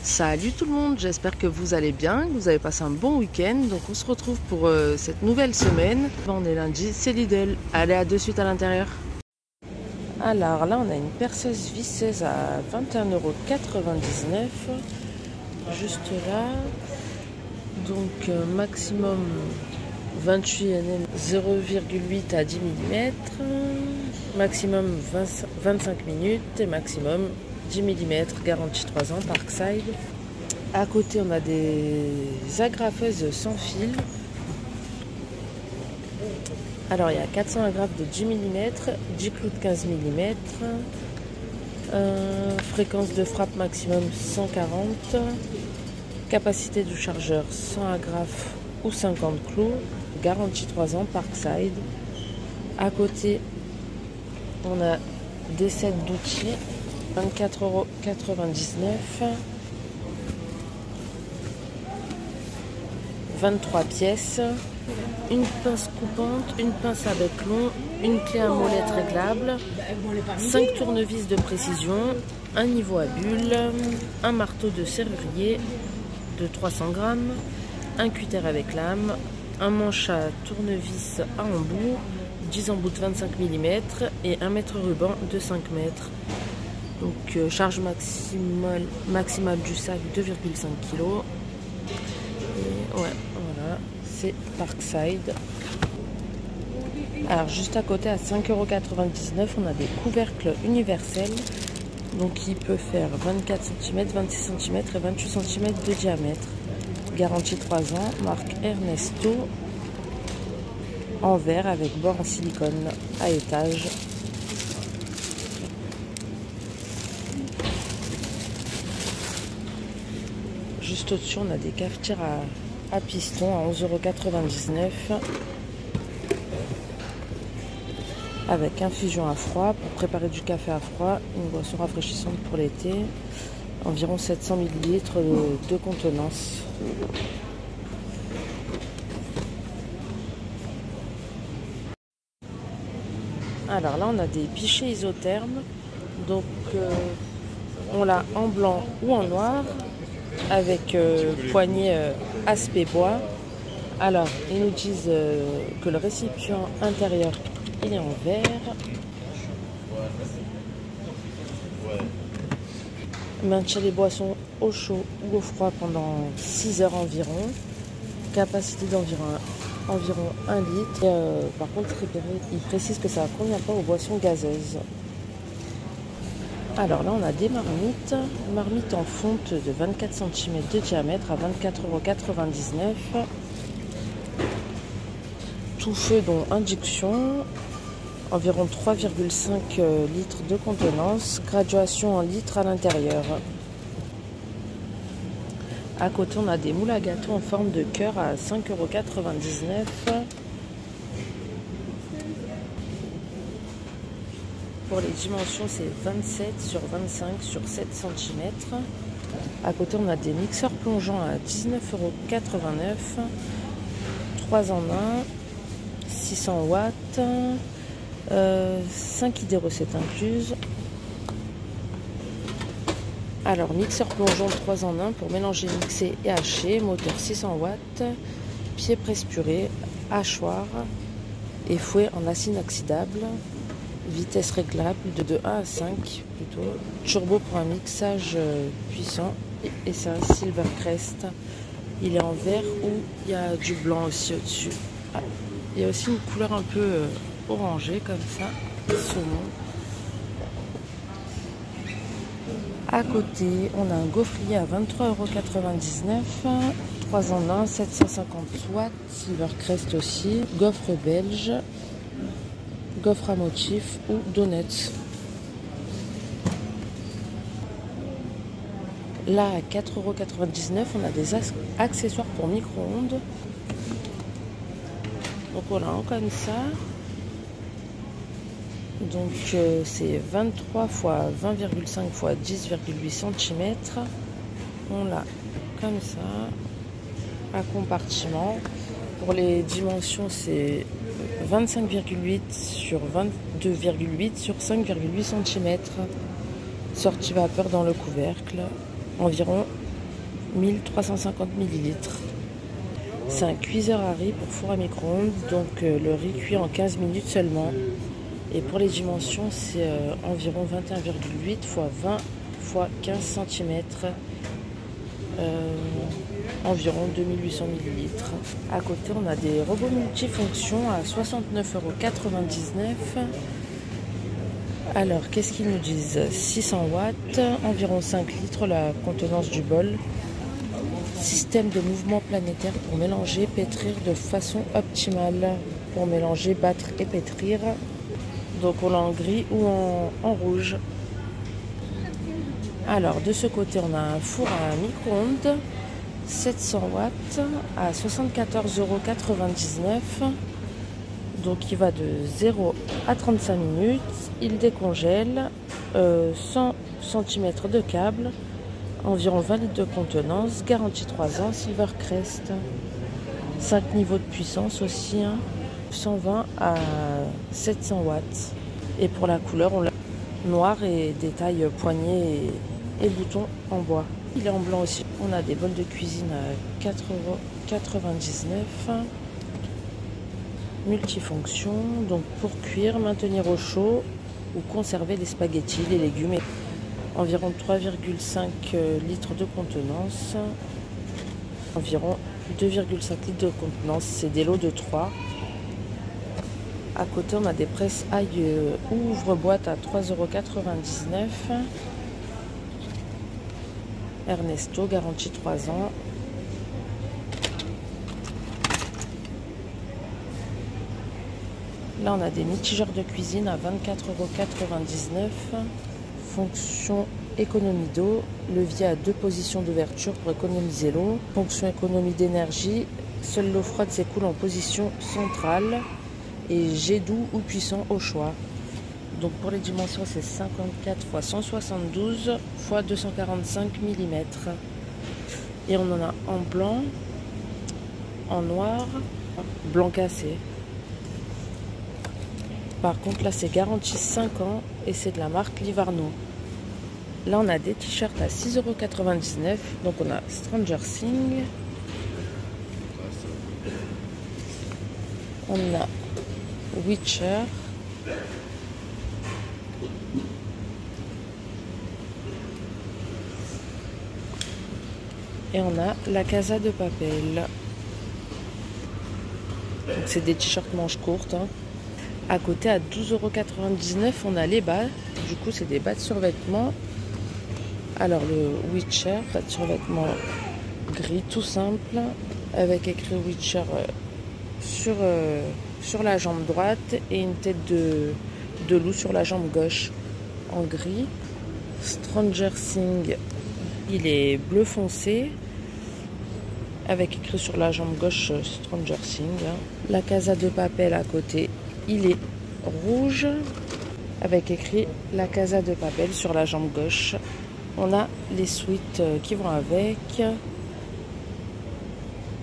Salut tout le monde, j'espère que vous allez bien, que vous avez passé un bon week-end. Donc on se retrouve pour cette nouvelle semaine. On est lundi, c'est Lidl. Allez, à de suite à l'intérieur. Alors là, on a une perceuse visseuse à 21,99 €. Juste là. Donc maximum 28 nm, 0,8 à 10 mm. Maximum 25 minutes et maximum 10 mm, garantie 3 ans, Parkside. À côté, on a des agrafeuses sans fil. Alors, il y a 400 agrafes de 10 mm, 10 clous de 15 mm, fréquence de frappe maximum 140, capacité du chargeur 100 agrafes ou 50 clous, garantie 3 ans, Parkside. À côté, on a des sets d'outils. 24,99 €, 23 pièces, une pince coupante, une pince à bec long, une clé à molette réglable, 5 tournevis de précision, un niveau à bulles, un marteau de serrurier de 300 grammes, un cutter avec lame, un manche à tournevis à embout, 10 embouts de 25 mm et 1 mètre ruban de 5 mètres. Donc charge maximale du sac 2,5 kg. Et ouais, voilà, c'est Parkside. Alors juste à côté, à 5,99 €, on a des couvercles universels. Donc il peut faire 24 cm, 26 cm et 28 cm de diamètre. Garantie 3 ans, marque Ernesto. En verre avec bord en silicone à étage. Juste au-dessus, on a des cafetières à piston à 11,99 € avec infusion à froid pour préparer du café à froid, une boisson rafraîchissante pour l'été, environ 700 ml de contenance. Alors là, on a des pichets isothermes, donc on l'a en blanc ou en noir, avec poignée aspect bois. Alors, ils nous disent que le récipient intérieur, il est en verre. Maintient les boissons au chaud ou au froid pendant 6 heures environ. Capacité d'environ 1 litre. Par contre, il précise que ça ne convient pas aux boissons gazeuses. Alors là, on a des marmites en fonte de 24 cm de diamètre à 24,99 €. Tout feu dont induction, environ 3,5 litres de contenance, graduation en litres à l'intérieur. À côté, on a des moules à gâteaux en forme de cœur à 5,99 €. Pour les dimensions, c'est 27 sur 25 sur 7 cm. À côté, on a des mixeurs plongeants à 19,89 €. 3 en 1, 600 watts, 5 idées recettes incluses. Alors, mixeur plongeant 3 en 1 pour mélanger, mixer et hacher. Moteur 600 watts, pied presse-purée, hachoir et fouet en acier inoxydable. Vitesse réglable de 1 à 5 plutôt. Turbo pour un mixage puissant. Et c'est un Silvercrest. Il est en vert ou il y a du blanc aussi au-dessus. Ah, il y a aussi une couleur un peu orangée comme ça. Saumon. À côté, on a un gaufrier à 23,99 €. 3 en 1, 750 watts. Silvercrest aussi. Gaufre belge. Gaufre à motif ou donuts. Là, à 4,99 €, on a des accessoires pour micro-ondes. Donc voilà, comme ça. Donc c'est 23 x 20,5 x 10,8 cm. On l'a comme ça, à compartiment. Pour les dimensions, c'est 25,8 sur 22,8 sur 5,8 cm. Sortie vapeur dans le couvercle. Environ 1350 ml. C'est un cuiseur à riz pour four à micro-ondes, donc le riz cuit en 15 minutes seulement. Et pour les dimensions, c'est environ 21,8 x 20 x 15 cm, environ 2800 ml. À côté, on a des robots multifonctions à 69,99 €. Alors, qu'est-ce qu'ils nous disent? 600 watts, environ 5 litres la contenance du bol. Système de mouvement planétaire pour mélanger, pétrir de façon optimale. Pour mélanger, battre et pétrir. Donc on l'a en gris ou en rouge. Alors de ce côté, on a un four à micro-ondes 700 watts à 74,99 €. Donc il va de 0 à 35 minutes. Il décongèle, 100 cm de câble, environ 20 litres de contenance, garantie 3 ans, Silvercrest. 5 niveaux de puissance aussi, 120 à 700 watts. Et pour la couleur, on l'a noir et détail poignée et boutons en bois. Il est en blanc aussi. On a des bols de cuisine à 4,99 €. Multifonction, donc pour cuire, maintenir au chaud ou conserver les spaghettis, les légumes. Environ 3,5 litres de contenance. Environ 2,5 litres de contenance. C'est des lots de 3. À côté, on a des presses ail ouvre-boîte à 3,99 €. Ernesto, garantie 3 ans. Là, on a des mitigeurs de cuisine à 24,99 €. Fonction économie d'eau. Levier à 2 positions d'ouverture pour économiser l'eau. Fonction économie d'énergie. Seule l'eau froide s'écoule en position centrale. Et jet doux ou puissant au choix. Donc pour les dimensions, c'est 54 x 172 x 245 mm. Et on en a en blanc, en noir, blanc cassé. Par contre, là, c'est garanti 5 ans et c'est de la marque Livarno. Là, on a des t-shirts à 6,99 €. Donc, on a Stranger Things. On a Witcher. Et on a la Casa de Papel. Donc, c'est des t-shirts manches courtes. À côté, à 12,99 €, on a les bas. Du coup, c'est des bas de survêtement. Alors, le Witcher, bas de survêtement gris, tout simple, avec écrit Witcher sur la jambe droite et une tête de loup sur la jambe gauche en gris. Stranger Things, il est bleu foncé, avec écrit sur la jambe gauche Stranger Things. La Casa de Papel à côté, il est rouge avec écrit la Casa de Papel sur la jambe gauche. On a les suites qui vont avec.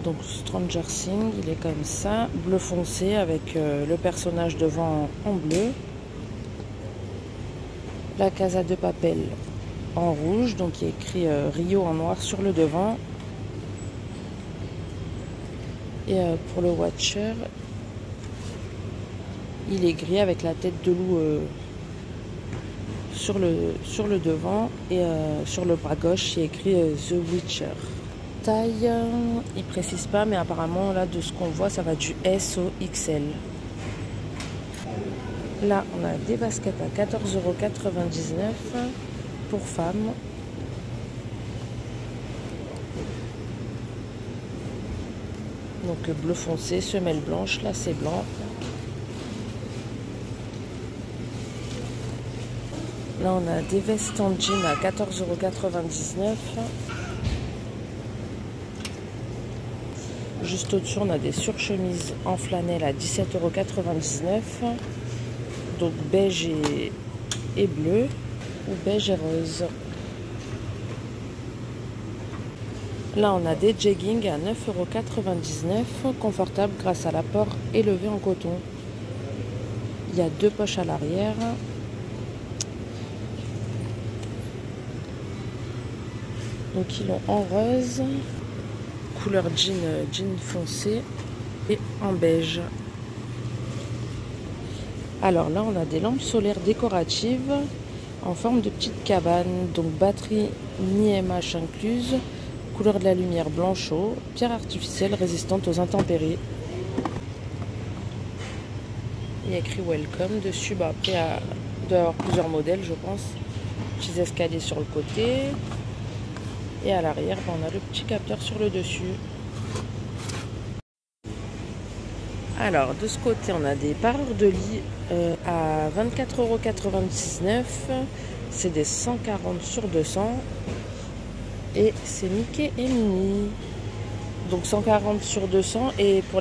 Donc Stranger Things, il est comme ça, bleu foncé avec le personnage devant en bleu. La Casa de Papel en rouge, donc il est écrit Rio en noir sur le devant. Et pour le Watcher, il est gris avec la tête de loup sur le devant et sur le bras gauche, il est écrit The Witcher. Taille, il précise pas, mais apparemment là de ce qu'on voit, ça va du S au XL. Là, on a des baskets à 14,99 € pour femmes. Donc bleu foncé, semelle blanche, lacet blanc. Là, on a des vestes en jean à 14,99 €. Juste au-dessus, on a des surchemises en flanelle à 17,99 €. Donc beige et bleu ou beige et rose. Là, on a des jeggings à 9,99 €, confortables grâce à l'apport élevé en coton. Il y a 2 poches à l'arrière. Donc ils l'ont en rose, couleur jean foncé et en beige. Alors là on a des lampes solaires décoratives en forme de petite cabane. Donc batterie ni MH incluse, couleur de la lumière blanchot, pierre artificielle résistante aux intempéries. Il y a écrit welcome dessus. Bah, après il doit y avoir plusieurs modèles je pense. Petits escaliers sur le côté. Et à l'arrière, on a le petit capteur sur le dessus. Alors, de ce côté, on a des parures de lit à 24,99 €. C'est des 140 sur 200. Et c'est Mickey et Minnie. Donc 140 sur 200. Et pour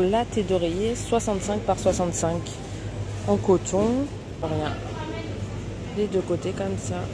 la thé d'oreiller, 65 par 65. En coton. Rien. Les deux côtés comme ça.